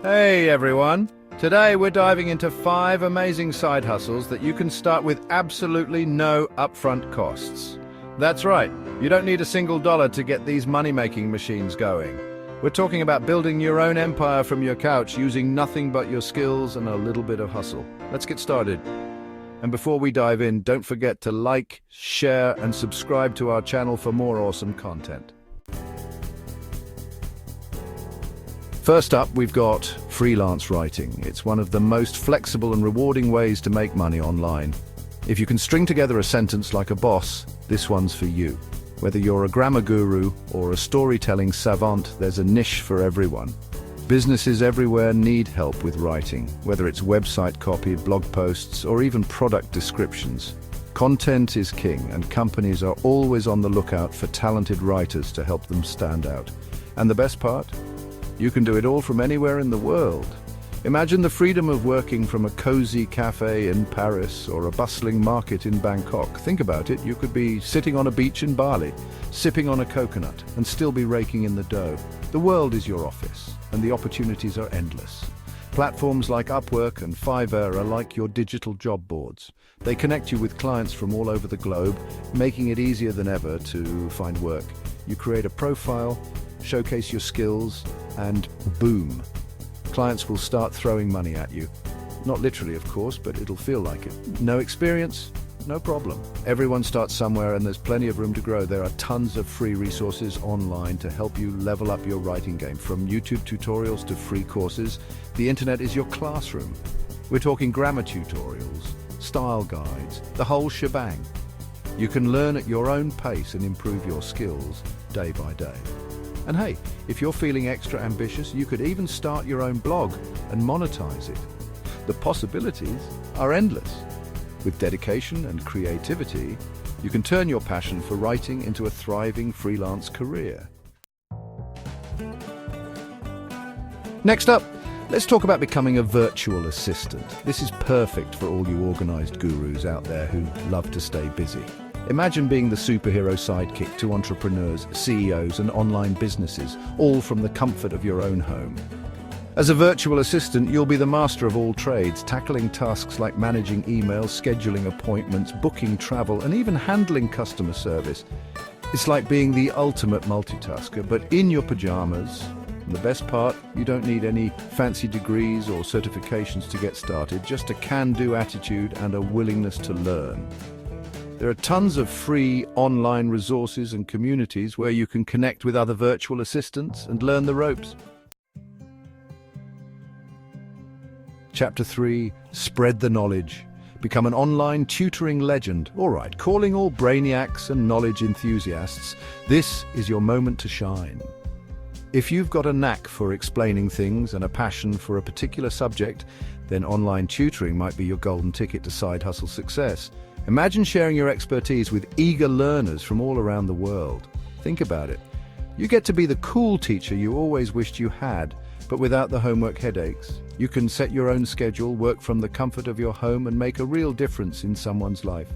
Hey everyone! Today we're diving into 5 amazing side hustles that you can start with absolutely no upfront costs. That's right, you don't need a single dollar to get these money-making machines going. We're talking about building your own empire from your couch using nothing but your skills and a little bit of hustle. Let's get started. And before we dive in, don't forget to like, share, and subscribe to our channel for more awesome content. First up, we've got freelance writing. It's one of the most flexible and rewarding ways to make money online. If you can string together a sentence like a boss, this one's for you. Whether you're a grammar guru or a storytelling savant, there's a niche for everyone. Businesses everywhere need help with writing, whether it's website copy, blog posts, or even product descriptions. Content is king, and companies are always on the lookout for talented writers to help them stand out. And the best part? You can do it all from anywhere in the world. Imagine the freedom of working from a cozy cafe in Paris or a bustling market in Bangkok. Think about it, you could be sitting on a beach in Bali, sipping on a coconut, and still be raking in the dough. The world is your office, and the opportunities are endless. Platforms like Upwork and Fiverr are like your digital job boards. They connect you with clients from all over the globe, making it easier than ever to find work. You create a profile, showcase your skills, and boom, clients will start throwing money at you. Not literally, of course, but it'll feel like it. No experience? No problem. Everyone starts somewhere and there's plenty of room to grow. There are tons of free resources online to help you level up your writing game. From YouTube tutorials to free courses, the internet is your classroom. We're talking grammar tutorials, style guides, the whole shebang. You can learn at your own pace and improve your skills day by day. And hey, if you're feeling extra ambitious, you could even start your own blog and monetize it. The possibilities are endless. With dedication and creativity, you can turn your passion for writing into a thriving freelance career. Next up, let's talk about becoming a virtual assistant. This is perfect for all you organized gurus out there who love to stay busy. Imagine being the superhero sidekick to entrepreneurs, CEOs, and online businesses, all from the comfort of your own home. As a virtual assistant, you'll be the master of all trades, tackling tasks like managing emails, scheduling appointments, booking travel, and even handling customer service. It's like being the ultimate multitasker, but in your pajamas. And the best part, you don't need any fancy degrees or certifications to get started, just a can-do attitude and a willingness to learn. There are tons of free online resources and communities where you can connect with other virtual assistants and learn the ropes. Chapter 3, Spread the Knowledge. Become an online tutoring legend. All right, calling all brainiacs and knowledge enthusiasts, this is your moment to shine. If you've got a knack for explaining things and a passion for a particular subject, then online tutoring might be your golden ticket to side hustle success. Imagine sharing your expertise with eager learners from all around the world. Think about it. You get to be the cool teacher you always wished you had, but without the homework headaches. You can set your own schedule, work from the comfort of your home, and make a real difference in someone's life.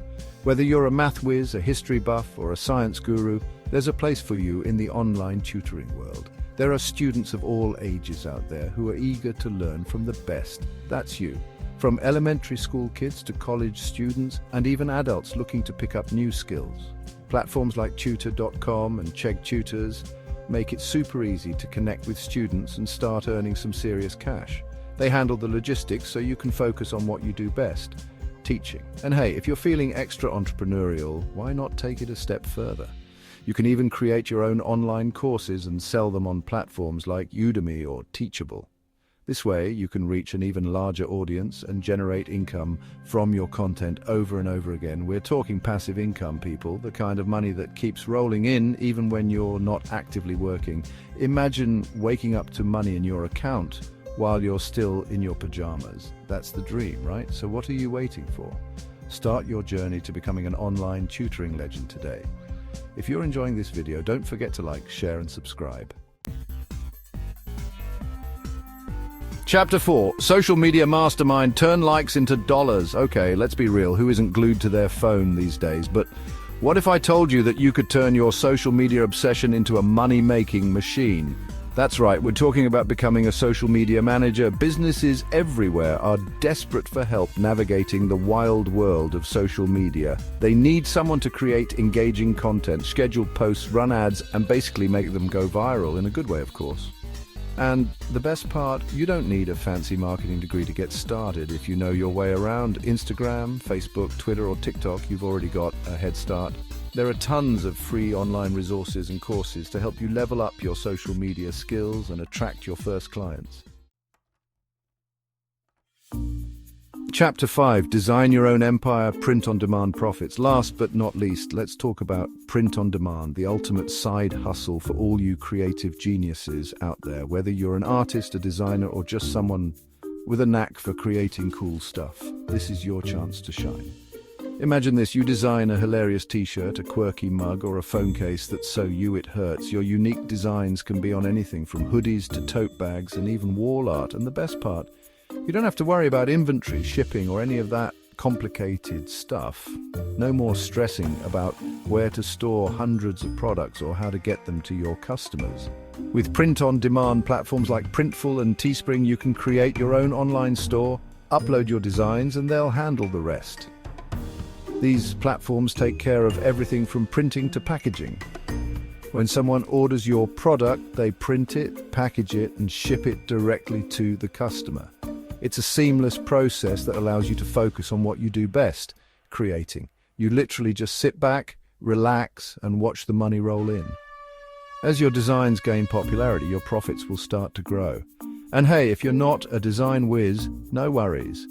Whether you're a math whiz, a history buff, or a science guru, there's a place for you in the online tutoring world. There are students of all ages out there who are eager to learn from the best. That's you. From elementary school kids to college students and even adults looking to pick up new skills. Platforms like Tutor.com and Chegg Tutors make it super easy to connect with students and start earning some serious cash. They handle the logistics so you can focus on what you do best, teaching. And hey, if you're feeling extra entrepreneurial, why not take it a step further? You can even create your own online courses and sell them on platforms like Udemy or Teachable. This way, you can reach an even larger audience and generate income from your content over and over again. We're talking passive income, people, the kind of money that keeps rolling in even when you're not actively working. Imagine waking up to money in your account while you're still in your pajamas. That's the dream, right? So what are you waiting for? Start your journey to becoming an online tutoring legend today. If you're enjoying this video, don't forget to like, share, and subscribe. Chapter 4, Social Media Mastermind, turn likes into dollars. Okay, let's be real, who isn't glued to their phone these days? But what if I told you that you could turn your social media obsession into a money-making machine? That's right, we're talking about becoming a social media manager. Businesses everywhere are desperate for help navigating the wild world of social media. They need someone to create engaging content, schedule posts, run ads, and basically make them go viral, in a good way, of course. And the best part, you don't need a fancy marketing degree to get started. If you know your way around Instagram, Facebook, Twitter, or TikTok, you've already got a head start. There are tons of free online resources and courses to help you level up your social media skills and attract your first clients. Chapter 5, Design Your Own Empire, Print-on-Demand Profits. Last but not least, let's talk about print-on-demand, the ultimate side hustle for all you creative geniuses out there. Whether you're an artist, a designer, or just someone with a knack for creating cool stuff, this is your chance to shine. Imagine this, you design a hilarious t-shirt, a quirky mug, or a phone case that's so you it hurts. Your unique designs can be on anything from hoodies to tote bags and even wall art. And the best part, you don't have to worry about inventory, shipping, or any of that complicated stuff. No more stressing about where to store hundreds of products or how to get them to your customers. With print-on-demand platforms like Printful and Teespring, you can create your own online store, upload your designs, and they'll handle the rest. These platforms take care of everything from printing to packaging. When someone orders your product, they print it, package it, and ship it directly to the customer. It's a seamless process that allows you to focus on what you do best, creating. You literally just sit back, relax, and watch the money roll in. As your designs gain popularity, your profits will start to grow. And hey, if you're not a design whiz, no worries.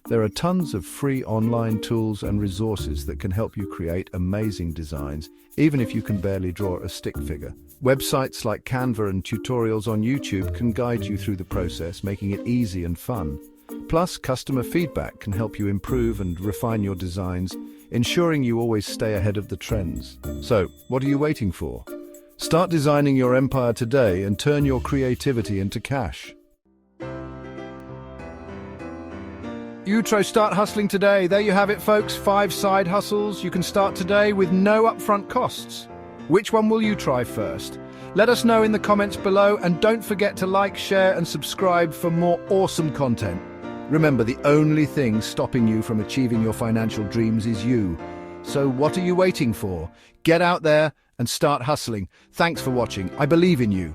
There are tons of free online tools and resources that can help you create amazing designs, even if you can barely draw a stick figure. Websites like Canva and tutorials on YouTube can guide you through the process, making it easy and fun. Plus, customer feedback can help you improve and refine your designs, ensuring you always stay ahead of the trends. So, what are you waiting for? Start designing your empire today and turn your creativity into cash. Start hustling today. There you have it, folks. 5 side hustles you can start today with no upfront costs. Which one will you try first? Let us know in the comments below, and don't forget to like, share, and subscribe for more awesome content. Remember, the only thing stopping you from achieving your financial dreams is you. So what are you waiting for? Get out there and start hustling. Thanks for watching. I believe in you.